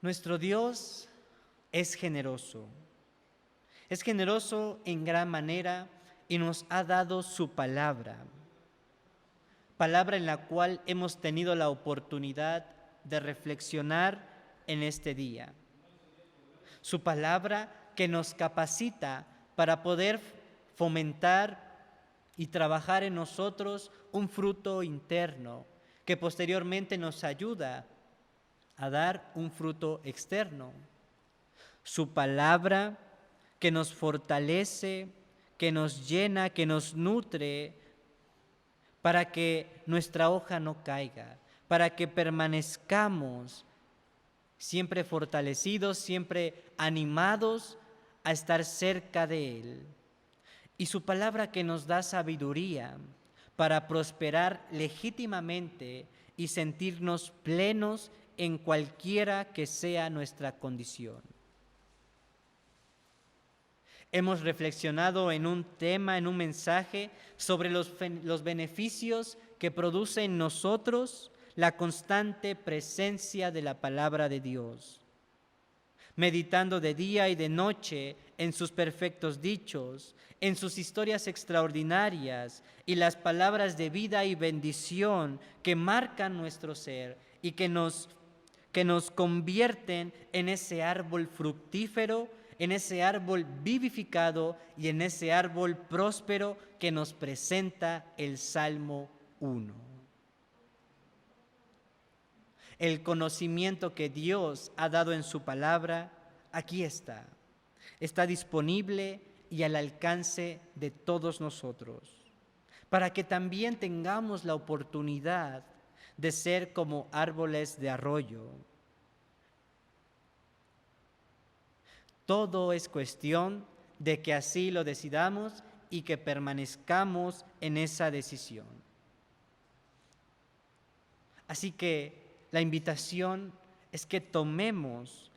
Nuestro Dios es generoso en gran manera y nos ha dado su palabra en la cual hemos tenido la oportunidad de reflexionar en este día. Su palabra que nos capacita para poder fomentar y trabajar en nosotros un fruto interno que posteriormente nos ayuda a dar un fruto externo. Su palabra que nos fortalece, que nos llena, que nos nutre para que nuestra hoja no caiga, para que permanezcamos siempre fortalecidos, siempre animados a estar cerca de Él. Y su palabra que nos da sabiduría para prosperar legítimamente y sentirnos plenos en cualquiera que sea nuestra condición. Hemos reflexionado en un tema, en un mensaje, sobre los beneficios que produce en nosotros la constante presencia de la palabra de Dios. Meditando de día y de noche en sus perfectos dichos, en sus historias extraordinarias y las palabras de vida y bendición que marcan nuestro ser y que nos convierten en ese árbol fructífero en ese árbol vivificado y en ese árbol próspero que nos presenta el Salmo 1. El conocimiento que Dios ha dado en su palabra, aquí está. Está disponible y al alcance de todos nosotros, para que también tengamos la oportunidad de ser como árboles de arroyo. Todo es cuestión de que así lo decidamos y que permanezcamos en esa decisión. Así que la invitación es que tomemos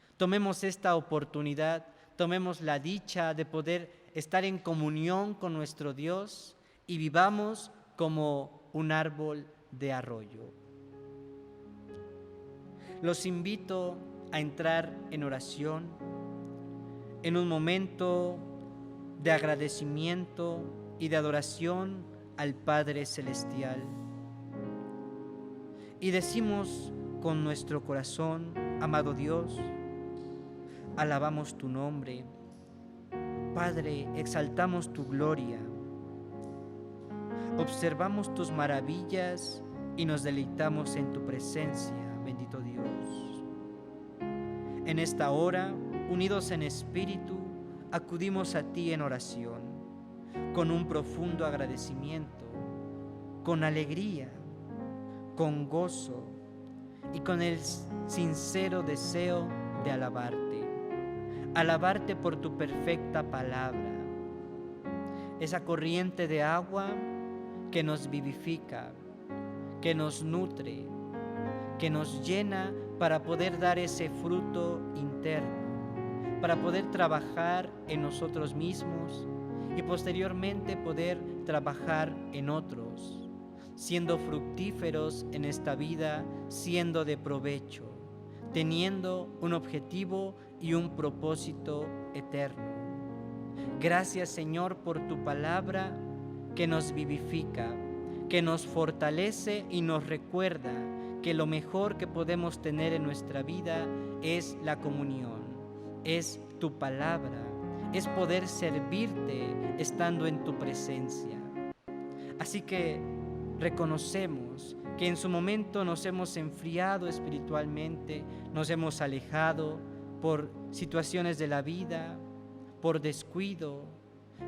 esta oportunidad, tomemos la dicha de poder estar en comunión con nuestro Dios y vivamos como un árbol de arroyo. Los invito a entrar en oración, en un momento de agradecimiento y de adoración al Padre Celestial. Y decimos con nuestro corazón: amado Dios, alabamos tu nombre. Padre, exaltamos tu gloria. Observamos tus maravillas y nos deleitamos en tu presencia, bendito Dios. En esta hora, unidos en espíritu, acudimos a ti en oración, con un profundo agradecimiento, con alegría, con gozo y con el sincero deseo de alabarte por tu perfecta palabra, esa corriente de agua que nos vivifica, que nos nutre, que nos llena para poder dar ese fruto interno, para poder trabajar en nosotros mismos y posteriormente poder trabajar en otros, siendo fructíferos en esta vida, siendo de provecho, teniendo un objetivo y un propósito eterno. Gracias, Señor, por tu palabra que nos vivifica, que nos fortalece y nos recuerda que lo mejor que podemos tener en nuestra vida es la comunión, es tu palabra, es poder servirte estando en tu presencia. Así que reconocemos que en su momento nos hemos enfriado espiritualmente, nos hemos alejado por situaciones de la vida, por descuido,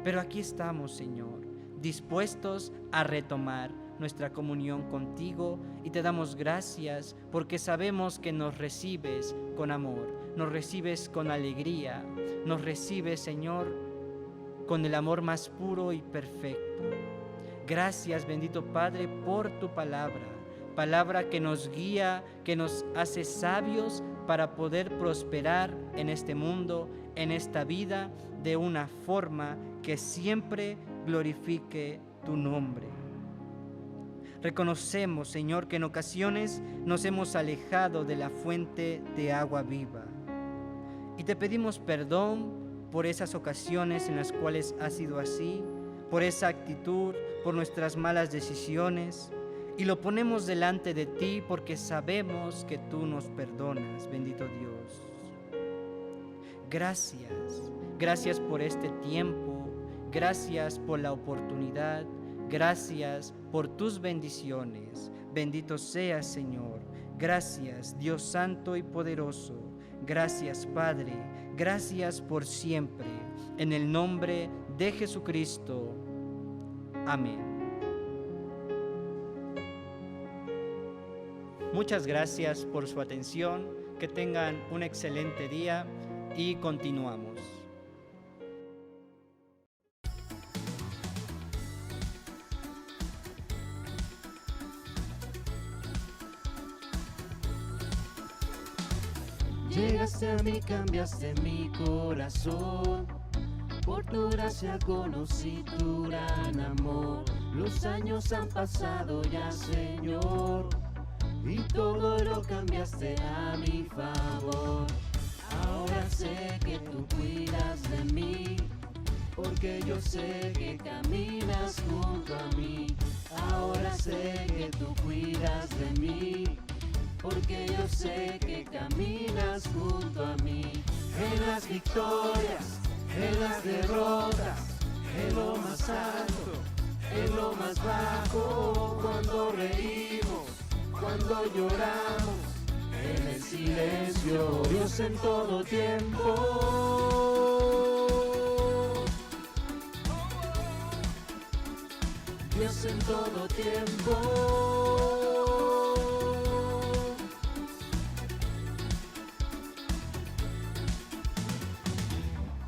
pero aquí estamos, Señor, dispuestos a retomar nuestra comunión contigo y te damos gracias porque sabemos que nos recibes con amor, nos recibes con alegría, nos recibes, Señor, con el amor más puro y perfecto. Gracias, bendito Padre, por tu palabra que nos guía, que nos hace sabios para poder prosperar en este mundo, en esta vida, de una forma que siempre glorifique tu nombre. Reconocemos, Señor, que en ocasiones nos hemos alejado de la fuente de agua viva. Y te pedimos perdón por esas ocasiones en las cuales ha sido así, por esa actitud, por nuestras malas decisiones. Y lo ponemos delante de ti porque sabemos que tú nos perdonas, bendito Dios. Gracias por este tiempo, gracias por la oportunidad, gracias por tus bendiciones. Bendito seas, Señor. Gracias, Dios santo y poderoso. Gracias, Padre. Gracias por siempre. En el nombre de Jesucristo. Amén. Muchas gracias por su atención. Que tengan un excelente día y continuamos. Llegaste a mí, cambiaste mi corazón. Por tu gracia conocí tu gran amor. Los años han pasado ya, Señor, y todo lo cambiaste a mi favor. Ahora sé que tú cuidas de mí, porque yo sé que caminas junto a mí. Ahora sé que tú cuidas de mí, porque yo sé que caminas junto a mí. En las victorias, en las derrotas, en lo más alto, en lo más bajo, cuando reímos, cuando lloramos, en el silencio, Dios en todo tiempo. Dios en todo tiempo.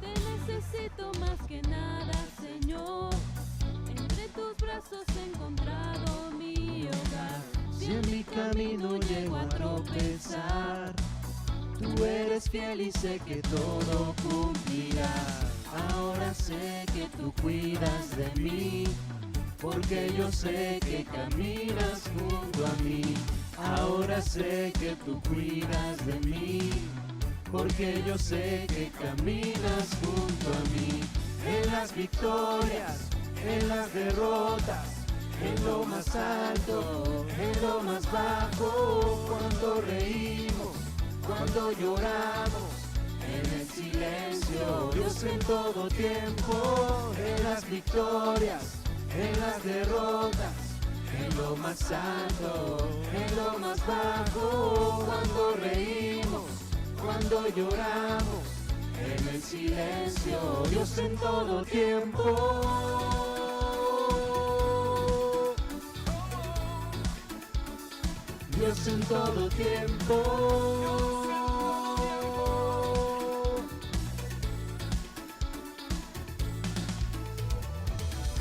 Te necesito más que nada, Señor. Entre tus brazos he encontrado mi hogar. Si en mi camino llego a tropezar, tú eres fiel y sé que todo cumplirás. Ahora sé que tú cuidas de mí, porque yo sé que caminas junto a mí. Ahora sé que tú cuidas de mí, porque yo sé que caminas junto a mí. En las victorias, en las derrotas, en lo más alto, en lo más bajo, cuando reímos, cuando lloramos, en el silencio, Dios en todo tiempo. En las victorias, en las derrotas, en lo más alto, en lo más bajo, cuando reímos, cuando lloramos, en el silencio, Dios en todo tiempo. Dios en todo tiempo.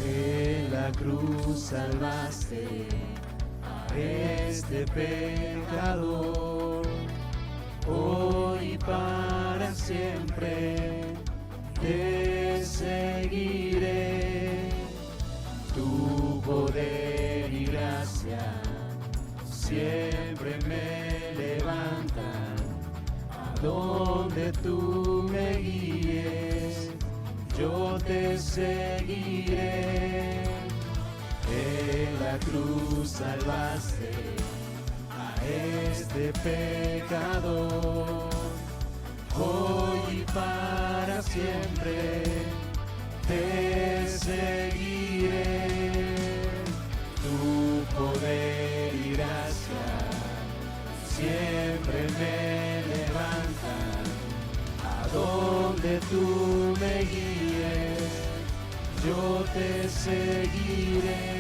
En la cruz salvaste a este pecador, hoy y para siempre te seguiré. Tu poder y gracia siempre me levantan, a donde tú me guíes, yo te seguiré. En la cruz salvaste a este pecador, hoy y para siempre te seguiré. Tu poder y gracia siempre me levantan, a donde tú me guíes, yo te seguiré.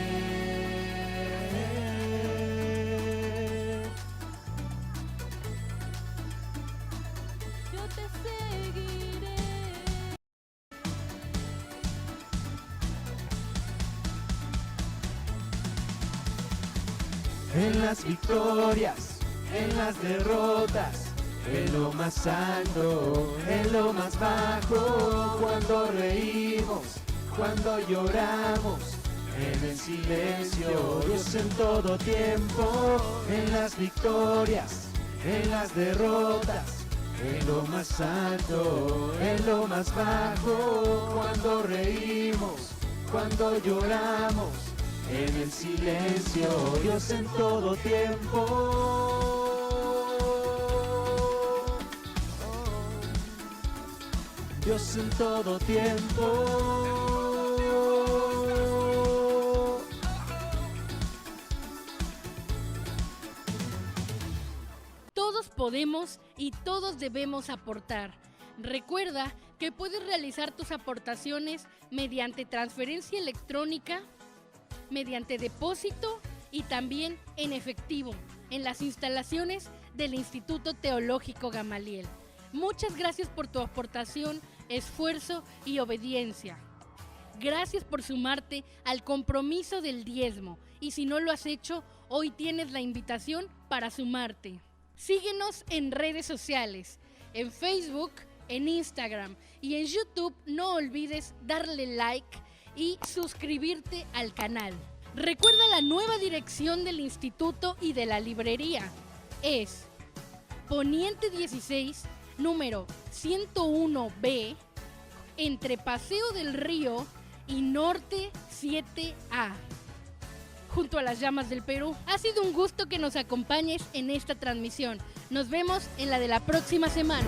Yo te seguiré. En las victorias, en las derrotas, en lo más alto, en lo más bajo, cuando reímos, cuando lloramos, en el silencio, Dios en todo tiempo. En las victorias, en las derrotas, en lo más alto, en lo más bajo, cuando reímos, cuando lloramos, en el silencio, Dios en todo tiempo. Dios en todo tiempo. Todos podemos y todos debemos aportar. Recuerda que puedes realizar tus aportaciones mediante transferencia electrónica, mediante depósito y también en efectivo en las instalaciones del Instituto Teológico Gamaliel. Muchas gracias por tu aportación, esfuerzo y obediencia. Gracias por sumarte al compromiso del diezmo, y si no lo has hecho, hoy tienes la invitación para sumarte. Síguenos en redes sociales, en Facebook, en Instagram y en YouTube. No olvides darle like y suscribirte al canal. Recuerda la nueva dirección del instituto y de la librería. Es Poniente 16, número 101B, entre Paseo del Río y Norte 7A, junto a las llamas del Perú. Ha sido un gusto que nos acompañes en esta transmisión. Nos vemos en la de la próxima semana.